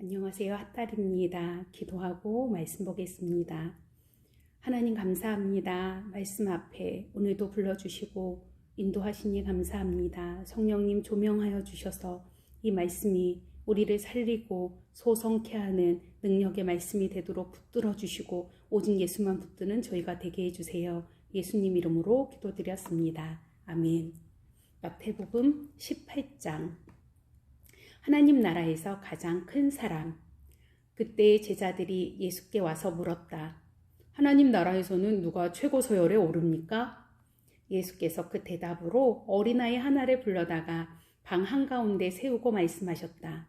안녕하세요. 핫달입니다. 기도하고 말씀 보겠습니다. 하나님 감사합니다. 말씀 앞에 오늘도 불러주시고 인도하시니 감사합니다. 성령님 조명하여 주셔서 이 말씀이 우리를 살리고 소성케 하는 능력의 말씀이 되도록 붙들어 주시고 오직 예수만 붙드는 저희가 되게 해주세요. 예수님 이름으로 기도드렸습니다. 아멘. 마태복음 18장. 하나님 나라에서 가장 큰 사람. 그때 제자들이 예수께 와서 물었다. 하나님 나라에서는 누가 최고 서열에 오릅니까? 예수께서 그 대답으로 어린아이 하나를 불러다가 방 한가운데 세우고 말씀하셨다.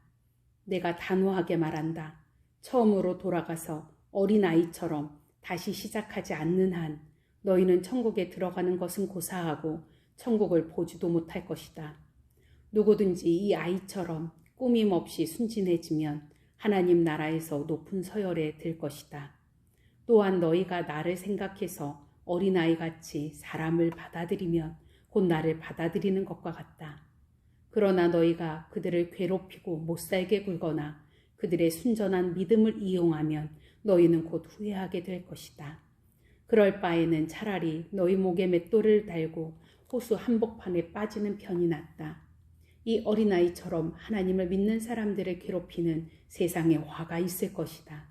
내가 단호하게 말한다. 처음으로 돌아가서 어린아이처럼 다시 시작하지 않는 한 너희는 천국에 들어가는 것은 고사하고 천국을 보지도 못할 것이다. 누구든지 이 아이처럼 꾸밈 없이 순진해지면 하나님 나라에서 높은 서열에 들 것이다. 또한 너희가 나를 생각해서 어린아이같이 사람을 받아들이면 곧 나를 받아들이는 것과 같다. 그러나 너희가 그들을 괴롭히고 못살게 굴거나 그들의 순전한 믿음을 이용하면 너희는 곧 후회하게 될 것이다. 그럴 바에는 차라리 너희 목에 맷돌을 달고 호수 한복판에 빠지는 편이 낫다. 이 어린아이처럼 하나님을 믿는 사람들을 괴롭히는 세상에 화가 있을 것이다.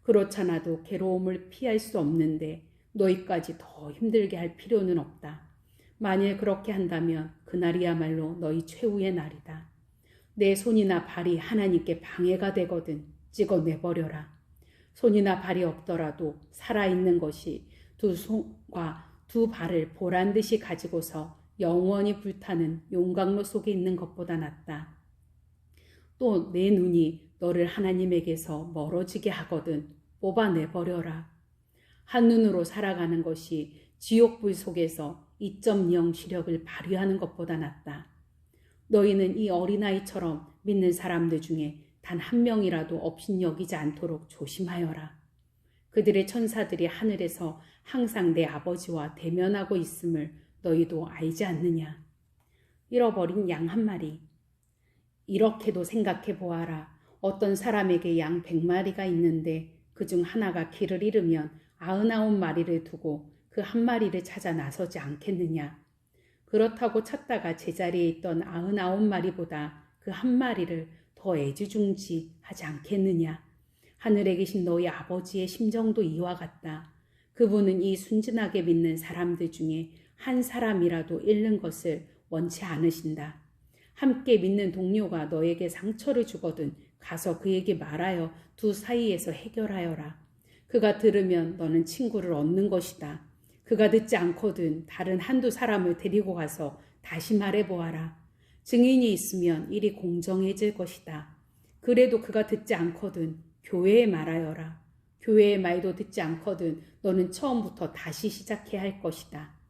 그렇잖아도 괴로움을 피할 수 없는데 너희까지 더 힘들게 할 필요는 없다. 만일 그렇게 한다면 그날이야말로 너희 최후의 날이다. 내 손이나 발이 하나님께 방해가 되거든 찍어내버려라. 손이나 발이 없더라도 살아있는 것이 두 손과 두 발을 보란듯이 가지고서 영원히 불타는 용광로 속에 있는 것보다 낫다. 또 내 눈이 너를 하나님에게서 멀어지게 하거든 뽑아내버려라. 한눈으로 살아가는 것이 지옥불 속에서 2.0 시력을 발휘하는 것보다 낫다. 너희는 이 어린아이처럼 믿는 사람들 중에 단 한 명이라도 업신여기지 않도록 조심하여라. 그들의 천사들이 하늘에서 항상 내 아버지와 대면하고 있음을 너희도 알지 않느냐. 잃어버린 양 한 마리. 이렇게도 생각해 보아라. 어떤 사람에게 양 100마리가 있는데 그중 하나가 길을 잃으면 99마리를 두고 그 한 마리를 찾아 나서지 않겠느냐. 그렇다고 찾다가 제자리에 있던 99마리보다 그 한 마리를 더 애지중지하지 않겠느냐. 하늘에 계신 너희 아버지의 심정도 이와 같다. 그분은 이 순진하게 믿는 사람들 중에 한 사람이라도 잃는 것을 원치 않으신다. 함께 믿는 동료가 너에게 상처를 주거든 가서 그에게 말하여 두 사이에서 해결하여라. 그가 들으면 너는 친구를 얻는 것이다. 그가 듣지 않거든 다른 한두 사람을 데리고 가서 다시 말해보아라. 증인이 있으면 일이 공정해질 것이다. 그래도 그가 듣지 않거든 교회에 말하여라. 교회의 말도 듣지 않거든 너는 처음부터 다시 시작해야 할 것이다.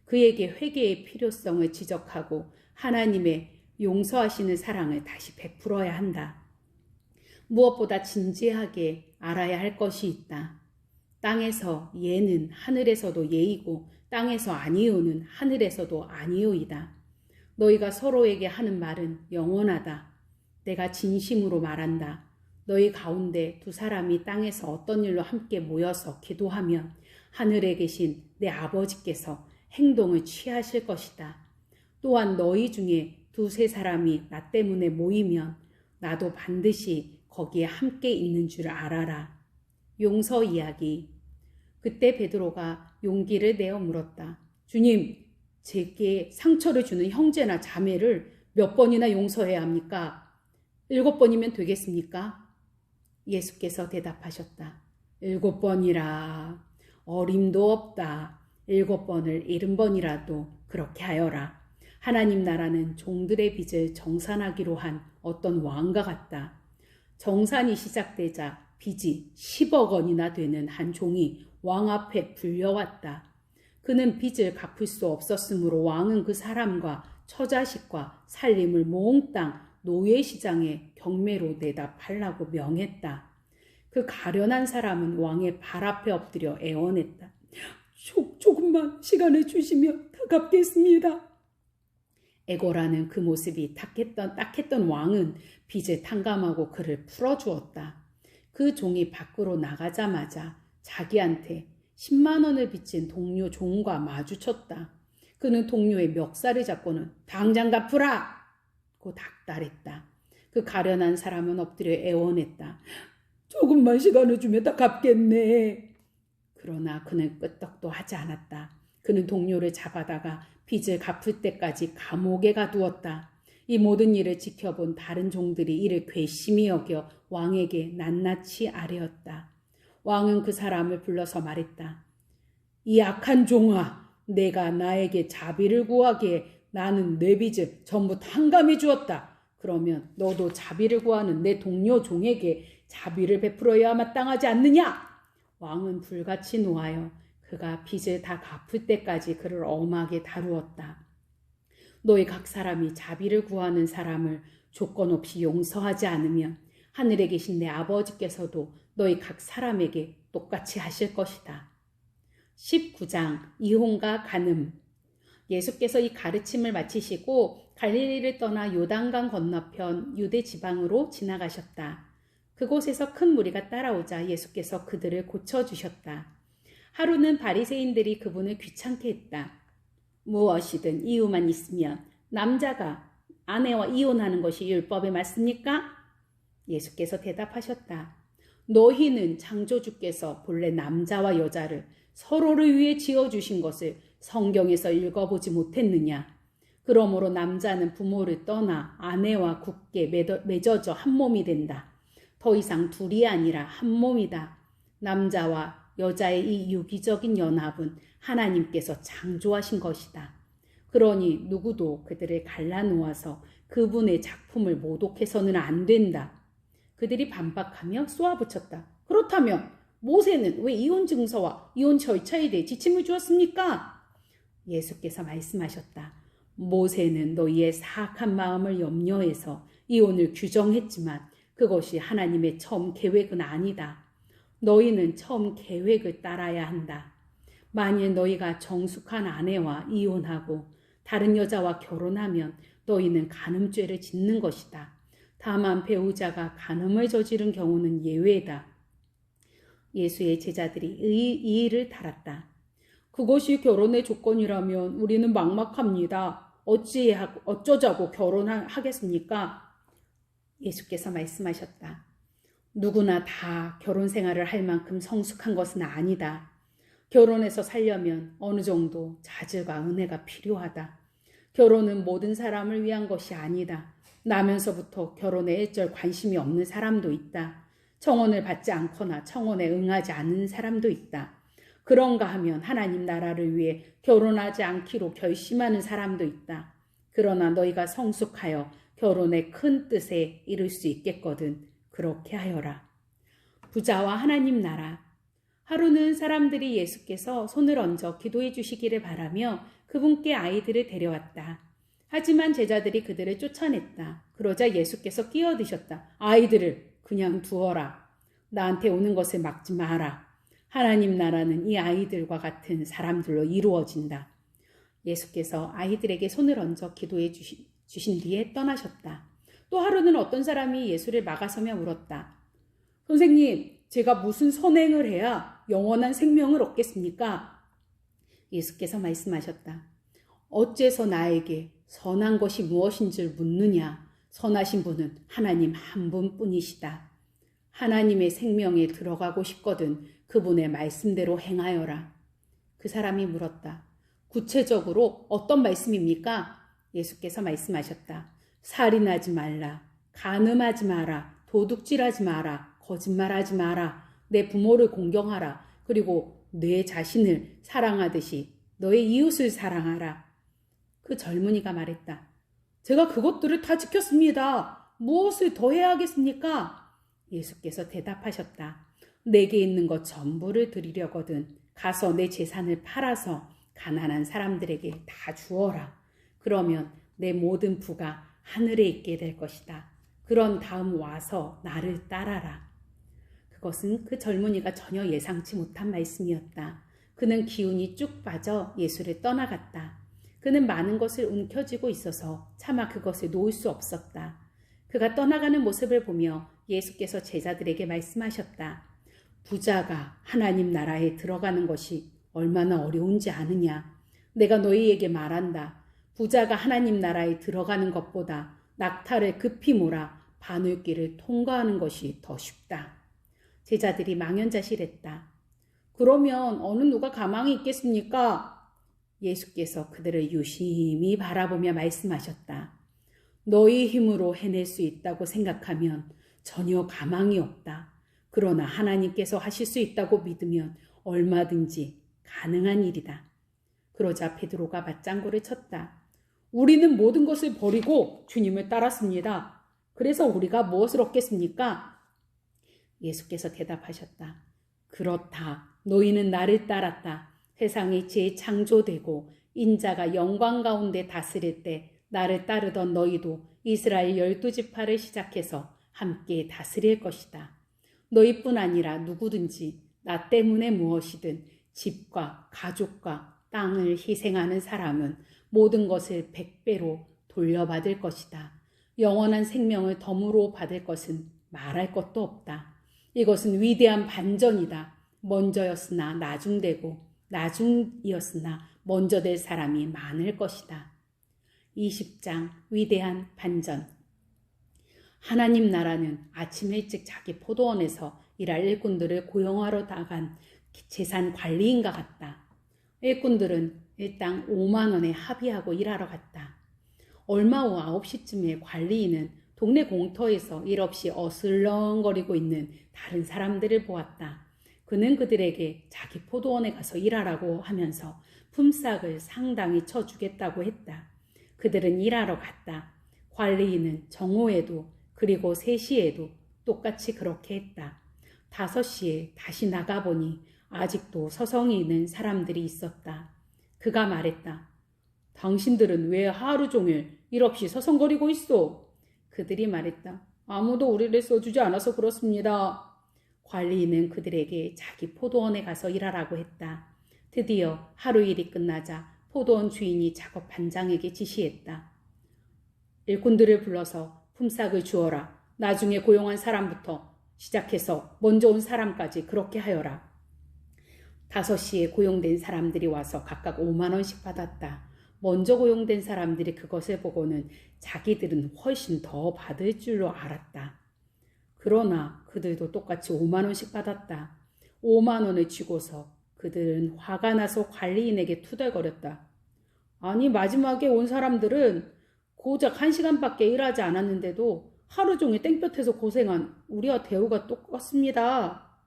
그에게 회개의 필요성을 지적하고 하나님의 용서하시는 사랑을 다시 베풀어야 한다. 무엇보다 진지하게 알아야 할 것이 있다. 땅에서 예는 하늘에서도 예이고 땅에서 아니요는 하늘에서도 아니요이다. 너희가 서로에게 하는 말은 영원하다. 내가 진심으로 말한다. 너희 가운데 두 사람이 땅에서 어떤 일로 함께 모여서 기도하면 하늘에 계신 내 아버지께서 행동을 취하실 것이다. 또한 너희 중에 두세 사람이 나 때문에 모이면 나도 반드시 거기에 함께 있는 줄 알아라. 용서 이야기. 그때 베드로가 용기를 내어 물었다. 주님, 제게 상처를 주는 형제나 자매를 몇 번이나 용서해야 합니까? 7번이면 되겠습니까? 예수께서 대답하셨다. 7번이라 어림도 없다. 7번을 70번이라도 그렇게 하여라. 하나님 나라는 종들의 빚을 정산하기로 한 어떤 왕과 같다. 정산이 시작되자 빚이 10억 원이나 되는 한 종이 왕 앞에 불려왔다. 그는 빚을 갚을 수 없었으므로 왕은 그 사람과 처자식과 살림을 몽땅 노예시장에 경매로 내다 팔라고 명했다. 그 가련한 사람은 왕의 발 앞에 엎드려 애원했다. 조금만 시간을 주시면 다 갚겠습니다. 애고라는 그 모습이 딱했던 왕은 빚을 탕감하고 그를 풀어주었다. 그 종이 밖으로 나가자마자 자기한테 10만 원을 빚진 동료 종과 마주쳤다. 그는 동료의 멱살을 잡고는 당장 갚으라! 고 닥달했다. 그 가련한 사람은 엎드려 애원했다. 조금만 시간을 주면 다 갚겠네. 그러나 그는 끄떡도 하지 않았다. 그는 동료를 잡아다가 빚을 갚을 때까지 감옥에 가두었다. 이 모든 일을 지켜본 다른 종들이 이를 괘씸히 여겨 왕에게 낱낱이 아뢰었다. 왕은 그 사람을 불러서 말했다. 이 악한 종아, 내가 나에게 자비를 구하기에 나는 내 빚을 전부 탕감해 주었다. 그러면 너도 자비를 구하는 내 동료 종에게 자비를 베풀어야 마땅하지 않느냐? 왕은 불같이 노하여 그가 빚을 다 갚을 때까지 그를 엄하게 다루었다. 너희 각 사람이 자비를 구하는 사람을 조건 없이 용서하지 않으면 하늘에 계신 내 아버지께서도 너희 각 사람에게 똑같이 하실 것이다. 19장 이혼과 간음. 예수께서 이 가르침을 마치시고 갈릴리를 떠나 요단강 건너편 유대 지방으로 지나가셨다. 그곳에서 큰 무리가 따라오자 예수께서 그들을 고쳐주셨다. 하루는 바리새인들이 그분을 귀찮게 했다. 무엇이든 이유만 있으면 남자가 아내와 이혼하는 것이 율법에 맞습니까? 예수께서 대답하셨다. 너희는 창조주께서 본래 남자와 여자를 서로를 위해 지어주신 것을 성경에서 읽어보지 못했느냐? 그러므로 남자는 부모를 떠나 아내와 굳게 맺어져 한 몸이 된다. 더 이상 둘이 아니라 한 몸이다. 남자와 여자의 이 유기적인 연합은 하나님께서 창조하신 것이다. 그러니 누구도 그들을 갈라놓아서 그분의 작품을 모독해서는 안 된다. 그들이 반박하며 쏘아붙였다. 그렇다면 모세는 왜 이혼 증서와 이혼 절차에 대해 지침을 주었습니까? 예수께서 말씀하셨다. 모세는 너희의 사악한 마음을 염려해서 이혼을 규정했지만 그것이 하나님의 처음 계획은 아니다. 너희는 처음 계획을 따라야 한다. 만일 너희가 정숙한 아내와 이혼하고 다른 여자와 결혼하면 너희는 간음죄를 짓는 것이다. 다만 배우자가 간음을 저지른 경우는 예외다. 예수의 제자들이 이 일을 달았다. 그것이 결혼의 조건이라면 우리는 막막합니다. 어쩌자고 결혼하겠습니까? 예수께서 말씀하셨다. 누구나 다 결혼 생활을 할 만큼 성숙한 것은 아니다. 결혼해서 살려면 어느 정도 자질과 은혜가 필요하다. 결혼은 모든 사람을 위한 것이 아니다. 나면서부터 결혼에 일절 관심이 없는 사람도 있다. 청혼을 받지 않거나 청혼에 응하지 않는 사람도 있다. 그런가 하면 하나님 나라를 위해 결혼하지 않기로 결심하는 사람도 있다. 그러나 너희가 성숙하여 결혼의 큰 뜻에 이를 수 있겠거든. 그렇게 하여라. 부자와 하나님 나라. 하루는 사람들이 예수께서 손을 얹어 기도해 주시기를 바라며 그분께 아이들을 데려왔다. 하지만 제자들이 그들을 쫓아냈다. 그러자 예수께서 끼어드셨다. 아이들을 그냥 두어라. 나한테 오는 것을 막지 마라. 하나님 나라는 이 아이들과 같은 사람들로 이루어진다. 예수께서 아이들에게 손을 얹어 기도해 주신 뒤에 떠나셨다. 또 하루는 어떤 사람이 예수를 막아서며 물었다. 선생님, 제가 무슨 선행을 해야 영원한 생명을 얻겠습니까? 예수께서 말씀하셨다. 어째서 나에게 선한 것이 무엇인 줄 묻느냐? 선하신 분은 하나님 한 분뿐이시다. 하나님의 생명에 들어가고 싶거든 그분의 말씀대로 행하여라. 그 사람이 물었다. 구체적으로 어떤 말씀입니까? 예수께서 말씀하셨다. 살인하지 말라. 간음하지 마라. 도둑질하지 마라. 거짓말하지 마라. 내 부모를 공경하라. 그리고 내 자신을 사랑하듯이 너의 이웃을 사랑하라. 그 젊은이가 말했다. 제가 그것들을 다 지켰습니다. 무엇을 더 해야 하겠습니까? 예수께서 대답하셨다. 내게 있는 것 전부를 드리려거든 가서 내 재산을 팔아서 가난한 사람들에게 다 주어라. 그러면 내 모든 부가 하늘에 있게 될 것이다. 그런 다음 와서 나를 따라라. 그것은 그 젊은이가 전혀 예상치 못한 말씀이었다. 그는 기운이 쭉 빠져 예수를 떠나갔다. 그는 많은 것을 움켜쥐고 있어서 차마 그것을 놓을 수 없었다. 그가 떠나가는 모습을 보며 예수께서 제자들에게 말씀하셨다. 부자가 하나님 나라에 들어가는 것이 얼마나 어려운지 아느냐. 내가 너희에게 말한다. 부자가 하나님 나라에 들어가는 것보다 낙타를 급히 몰아 바늘길을 통과하는 것이 더 쉽다. 제자들이 망연자실했다. 그러면 어느 누가 가망이 있겠습니까? 예수께서 그들을 유심히 바라보며 말씀하셨다. 너희 힘으로 해낼 수 있다고 생각하면 전혀 가망이 없다. 그러나 하나님께서 하실 수 있다고 믿으면 얼마든지 가능한 일이다. 그러자 베드로가 맞장구를 쳤다. 우리는 모든 것을 버리고 주님을 따랐습니다. 그래서 우리가 무엇을 얻겠습니까? 예수께서 대답하셨다. 그렇다. 너희는 나를 따랐다. 세상이 재창조되고 인자가 영광 가운데 다스릴 때 나를 따르던 너희도 이스라엘 12지파를 시작해서 함께 다스릴 것이다. 너희뿐 아니라 누구든지 나 때문에 무엇이든 집과 가족과 땅을 희생하는 사람은 모든 것을 100배로 돌려받을 것이다. 영원한 생명을 덤으로 받을 것은 말할 것도 없다. 이것은 위대한 반전이다. 먼저였으나 나중되고 나중이었으나 먼저 될 사람이 많을 것이다. 20장 위대한 반전. 하나님 나라는 아침 일찍 자기 포도원에서 일할 일꾼들을 고용하러 나간 재산 관리인과 같다. 일꾼들은 일당 5만 원에 합의하고 일하러 갔다. 얼마 후 9시쯤에 관리인은 동네 공터에서 일 없이 어슬렁거리고 있는 다른 사람들을 보았다. 그는 그들에게 자기 포도원에 가서 일하라고 하면서 품삯을 상당히 쳐주겠다고 했다. 그들은 일하러 갔다. 관리인은 정오에도 그리고 3시에도 똑같이 그렇게 했다. 5시에 다시 나가보니 아직도 서성이 있는 사람들이 있었다. 그가 말했다. 당신들은 왜 하루 종일 일 없이 서성거리고 있어? 그들이 말했다. 아무도 우리를 써주지 않아서 그렇습니다. 관리인은 그들에게 자기 포도원에 가서 일하라고 했다. 드디어 하루 일이 끝나자 포도원 주인이 작업 반장에게 지시했다. 일꾼들을 불러서 품삯을 주어라. 나중에 고용한 사람부터 시작해서 먼저 온 사람까지 그렇게 하여라. 5시에 고용된 사람들이 와서 각각 5만 원씩 받았다. 먼저 고용된 사람들이 그것을 보고는 자기들은 훨씬 더 받을 줄로 알았다. 그러나 그들도 똑같이 5만 원씩 받았다. 5만 원을 쥐고서 그들은 화가 나서 관리인에게 투덜거렸다. 아니, 마지막에 온 사람들은 고작 1시간밖에 일하지 않았는데도 하루 종일 땡볕에서 고생한 우리와 대우가 똑같습니다.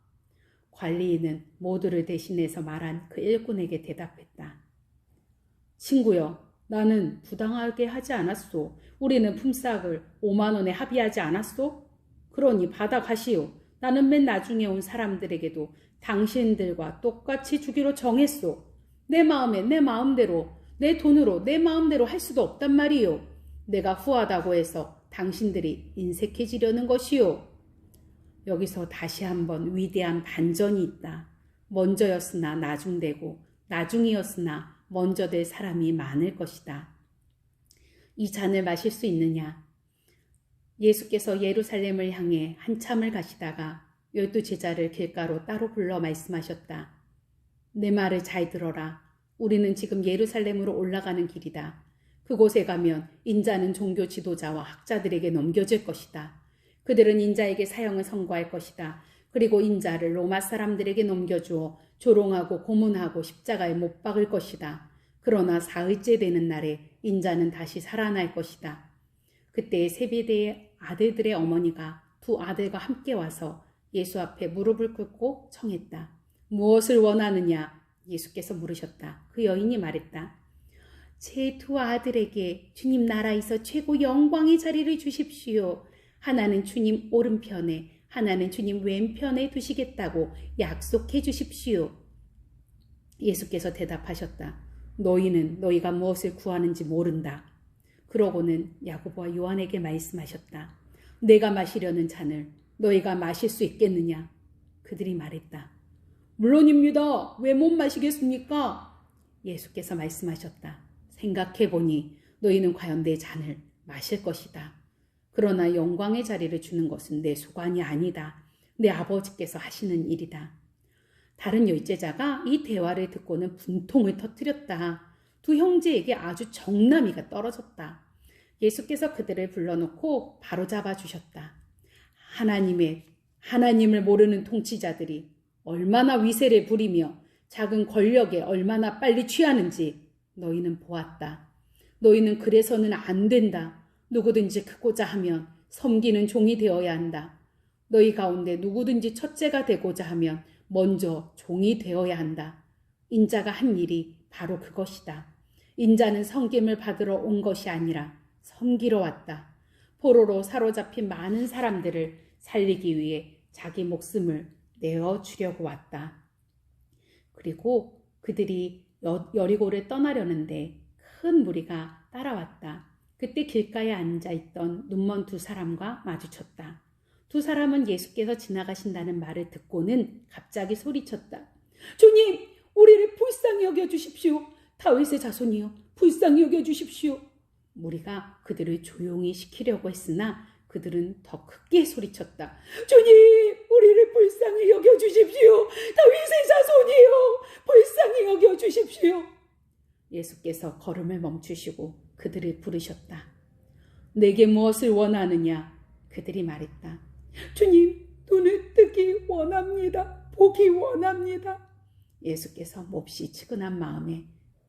관리인은 모두를 대신해서 말한 그 일꾼에게 대답했다. 친구여, 나는 부당하게 하지 않았소. 우리는 품삯을 5만 원에 합의하지 않았소? 그러니 받아가시오. 나는 맨 나중에 온 사람들에게도 당신들과 똑같이 주기로 정했소. 내 마음에 내 마음대로, 내 돈으로 내 마음대로 할 수도 없단 말이요. 내가 후하다고 해서 당신들이 인색해지려는 것이요. 여기서 다시 한번 위대한 반전이 있다. 먼저였으나 나중되고 나중이었으나 먼저 될 사람이 많을 것이다. 이 잔을 마실 수 있느냐? 예수께서 예루살렘을 향해 한참을 가시다가 12제자를 길가로 따로 불러 말씀하셨다. 내 말을 잘 들어라. 우리는 지금 예루살렘으로 올라가는 길이다. 그곳에 가면 인자는 종교 지도자와 학자들에게 넘겨질 것이다. 그들은 인자에게 사형을 선고할 것이다. 그리고 인자를 로마 사람들에게 넘겨주어 조롱하고 고문하고 십자가에 못 박을 것이다. 그러나 4일째 되는 날에 인자는 다시 살아날 것이다. 그때 세베대의 아들들의 어머니가 2 아들과 함께 와서 예수 앞에 무릎을 꿇고 청했다. 무엇을 원하느냐? 예수께서 물으셨다. 그 여인이 말했다. 제 2 아들에게 주님 나라에서 최고 영광의 자리를 주십시오. 하나는 주님 오른편에 하나는 주님 왼편에 두시겠다고 약속해 주십시오. 예수께서 대답하셨다. 너희는 너희가 무엇을 구하는지 모른다. 그러고는 야고보와 요한에게 말씀하셨다. 내가 마시려는 잔을 너희가 마실 수 있겠느냐? 그들이 말했다. 물론입니다. 왜 못 마시겠습니까? 예수께서 말씀하셨다. 생각해보니 너희는 과연 내 잔을 마실 것이다. 그러나 영광의 자리를 주는 것은 내 소관이 아니다. 내 아버지께서 하시는 일이다. 다른 열제자가 이 대화를 듣고는 분통을 터뜨렸다. 두 형제에게 아주 정나미가 떨어졌다. 예수께서 그들을 불러놓고 바로잡아 주셨다. 하나님을 모르는 통치자들이 얼마나 위세를 부리며 작은 권력에 얼마나 빨리 취하는지 너희는 보았다. 너희는 그래서는 안 된다. 누구든지 크고자 하면 섬기는 종이 되어야 한다. 너희 가운데 누구든지 첫째가 되고자 하면 먼저 종이 되어야 한다. 인자가 한 일이 바로 그것이다. 인자는 섬김을 받으러 온 것이 아니라 섬기러 왔다. 포로로 사로잡힌 많은 사람들을 살리기 위해 자기 목숨을 내어주려고 왔다. 그리고 그들이 여리고를 떠나려는데 큰 무리가 따라왔다. 그때 길가에 앉아있던 눈먼 두 사람과 마주쳤다. 두 사람은 예수께서 지나가신다는 말을 듣고는 갑자기 소리쳤다. 주님, 우리를 불쌍히 여겨주십시오. 다윗의 자손이여, 불쌍히 여겨주십시오. 무리가 그들을 조용히 시키려고 했으나 그들은 더 크게 소리쳤다. 주님, 우리를 불쌍히 여겨주십시오. 다윗의 자손이여, 불쌍히 여겨주십시오. 예수께서 걸음을 멈추시고 그들을 부르셨다. 내게 무엇을 원하느냐? 그들이 말했다. 주님, 눈을 뜨기 원합니다. 보기 원합니다. 예수께서 몹시 측은한 마음에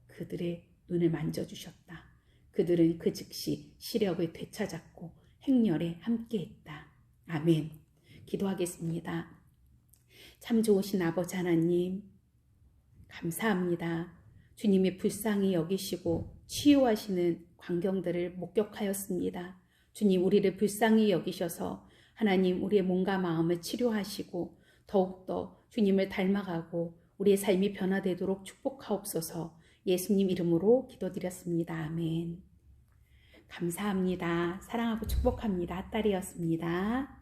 그들의 눈을 만져주셨다. 그들은 그 즉시 시력을 되찾았고 행렬에 함께했다. 아멘. 기도하겠습니다. 참 좋으신 아버지 하나님, 감사합니다. 주님이 불쌍히 여기시고 치유하시는 광경들을 목격하였습니다. 주님, 우리를 불쌍히 여기셔서 하나님 우리의 몸과 마음을 치료하시고 더욱더 주님을 닮아가고 우리의 삶이 변화되도록 축복하옵소서. 예수님 이름으로 기도드렸습니다. 아멘. 감사합니다. 사랑하고 축복합니다. 딸이었습니다.